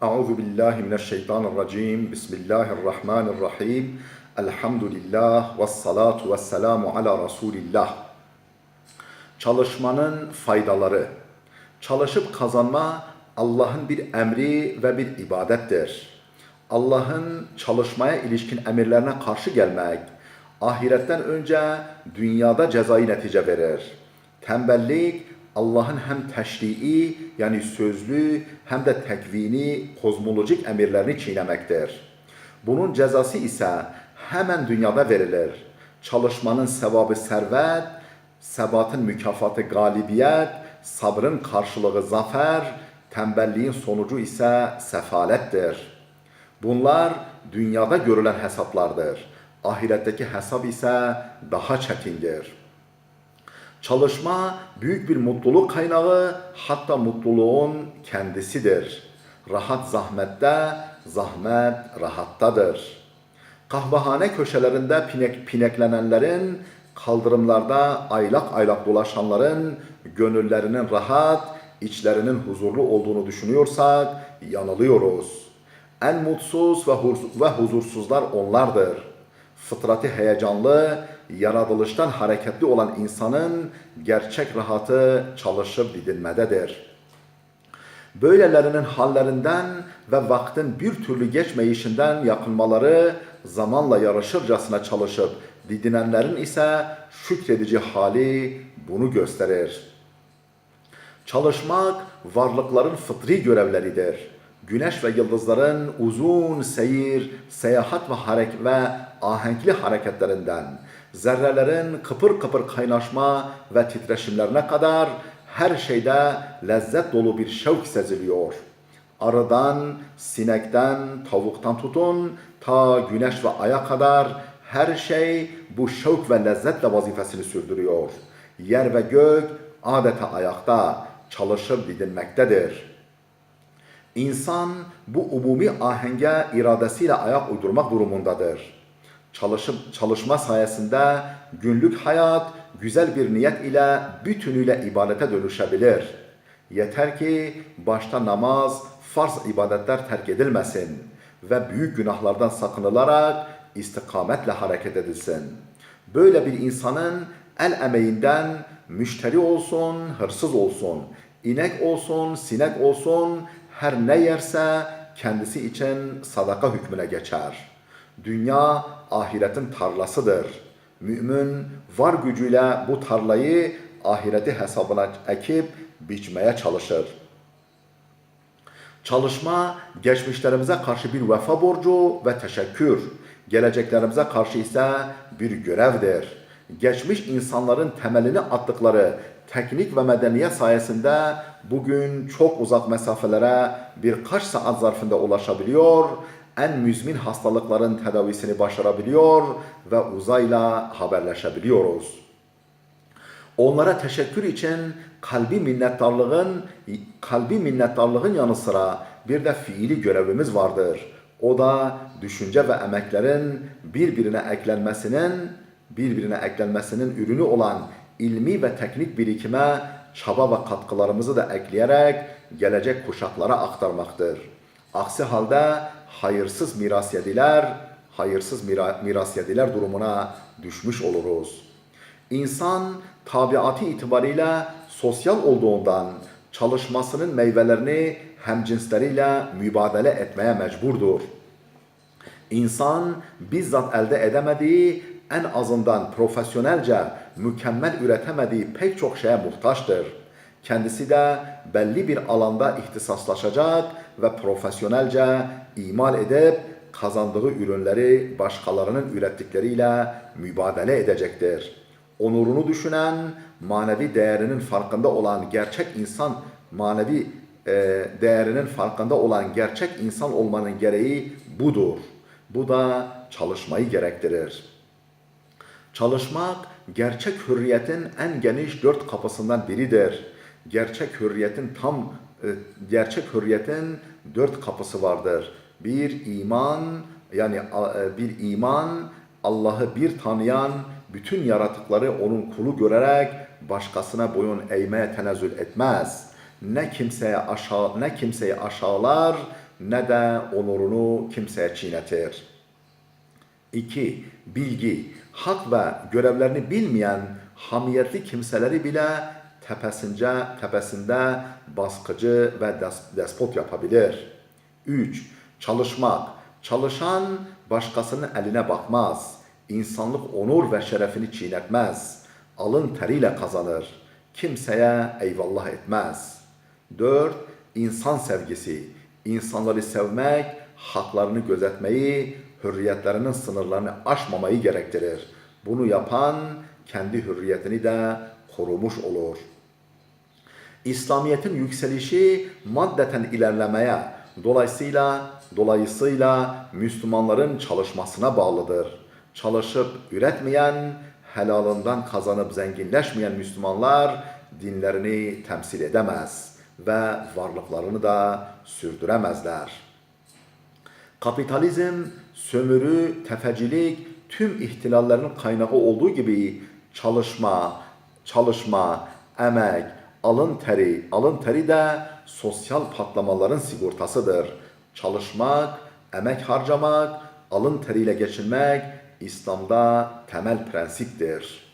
Euzu billahi mineşşeytanirracim. Bismillahirrahmanirrahim. Elhamdülillah ve salatu ve selamu ala Resulillah. Çalışmanın faydaları. Çalışıp kazanma Allah'ın bir emri ve bir ibadettir. Allah'ın çalışmaya ilişkin emirlerine karşı gelmek, ahiretten önce dünyada cezai netice verir. Tembellik, Allah'ın hem teşrii yani sözlü hem de tekvini, kozmolojik emirlerini çiğnemektir. Bunun cezası ise hemen dünyada verilir. Çalışmanın sevabı servet, sebatın mükafatı galibiyet, sabrın karşılığı zafer, tembelliğin sonucu ise sefalettir. Bunlar dünyada görülen hesaplardır. Ahiretteki hesap ise daha çetindir. Çalışma büyük bir mutluluk kaynağı, hatta mutluluğun kendisidir. Rahat zahmette, zahmet rahattadır. Kahvehane köşelerinde pineklenenlerin, kaldırımlarda aylak aylak dolaşanların gönüllerinin rahat, içlerinin huzurlu olduğunu düşünüyorsak yanılıyoruz. En mutsuz ve huzursuzlar onlardır. Fıtratı heyecanlı, yaratılıştan hareketli olan insanın gerçek rahatı çalışıp didinmededir. Böylelerinin hallerinden ve vaktin bir türlü geçmeyişinden yakınmaları zamanla yarışırcasına çalışıp didinenlerin ise şükredici hali bunu gösterir. Çalışmak varlıkların fıtri görevleridir. Güneş ve yıldızların uzun seyir, seyahat ve ahenkli hareketlerinden, zerrelerin kıpır kıpır kaynaşma ve titreşimlerine kadar her şeyde lezzet dolu bir şevk seziliyor. Arıdan, sinekten, tavuktan tutun ta güneş ve aya kadar her şey bu şevk ve lezzetle vazifesini sürdürüyor. Yer ve gök adeta ayakta, çalışıp didinmektedir. İnsan bu umumi ahenge iradesiyle ayak uydurmak durumundadır. Çalışma sayesinde günlük hayat güzel bir niyet ile bütünüyle ibadete dönüşebilir. Yeter ki başta namaz, farz ibadetler terk edilmesin ve büyük günahlardan sakınılarak istikametle hareket edilsin. Böyle bir insanın el emeğinden müşteri olsun, hırsız olsun, inek olsun, sinek olsun, her ne yerse kendisi için sadaka hükmüne geçer. Dünya ahiretin tarlasıdır. Mümin var gücüyle bu tarlayı ahireti hesabına ekip biçmeye çalışır. Çalışma geçmişlerimize karşı bir vefa borcu ve teşekkür, geleceklerimize karşı ise bir görevdir. Geçmiş insanların temelini attıkları teknik ve medeniyet sayesinde bugün çok uzak mesafelere birkaç saat zarfında ulaşabiliyor, en müzmin hastalıkların tedavisini başarabiliyor ve uzayla haberleşebiliyoruz. Onlara teşekkür için kalbi minnettarlığın yanı sıra bir de fiili görevimiz vardır. O da düşünce ve emeklerin birbirine eklenmesinin ürünü olan ilmi ve teknik birikime çaba ve katkılarımızı da ekleyerek gelecek kuşaklara aktarmaktır. Aksi halde hayırsız mirasyediler durumuna düşmüş oluruz. İnsan tabiatı itibariyle sosyal olduğundan çalışmasının meyvelerini hemcinsleriyle mübadele etmeye mecburdur. İnsan bizzat elde edemediği, en azından profesyonelce mükemmel üretemediği pek çok şeye muhtaçtır. Kendisi de belli bir alanda ihtisaslaşacak ve profesyonelce imal edip kazandığı ürünleri başkalarının ürettikleriyle mübadele edecektir. Onurunu düşünen, manevi değerinin farkında olan gerçek insan olmanın gereği budur. Bu da çalışmayı gerektirir. Çalışmak gerçek hürriyetin en geniş 4 kapısından biridir. Gerçek hürriyetin 4 kapısı vardır. Bir iman, Allah'ı bir tanıyan, bütün yaratıkları onun kulu görerek başkasına boyun eğmeye tenezzül etmez. Ne kimseyi aşağılar, ne de onurunu kimseye çiğnetir. 2. Bilgi, hak ve görevlerini bilmeyen hamiyetli kimseleri bile tepesinde baskıcı ve despot yapabilir. 3. Çalışmak, çalışan başkasının eline bakmaz. İnsanlık onur ve şerefini çiğnetmez. Alın teriyle kazanır. Kimseye eyvallah etmez. 4. İnsan sevgisi, insanları sevmek, haklarını gözetmeyi, hürriyetlerinin sınırlarını aşmamayı gerektirir. Bunu yapan kendi hürriyetini de korumuş olur. İslamiyet'in yükselişi maddeten ilerlemeye, dolayısıyla Müslümanların çalışmasına bağlıdır. Çalışıp üretmeyen, helalından kazanıp zenginleşmeyen Müslümanlar dinlerini temsil edemez ve varlıklarını da sürdüremezler. Kapitalizm, sömürü, tefecilik, tüm ihtilallerin kaynağı olduğu gibi çalışma, emek, alın teri de sosyal patlamaların sigortasıdır. Çalışmak, emek harcamak, alın teriyle geçinmek İslam'da temel prensiptir.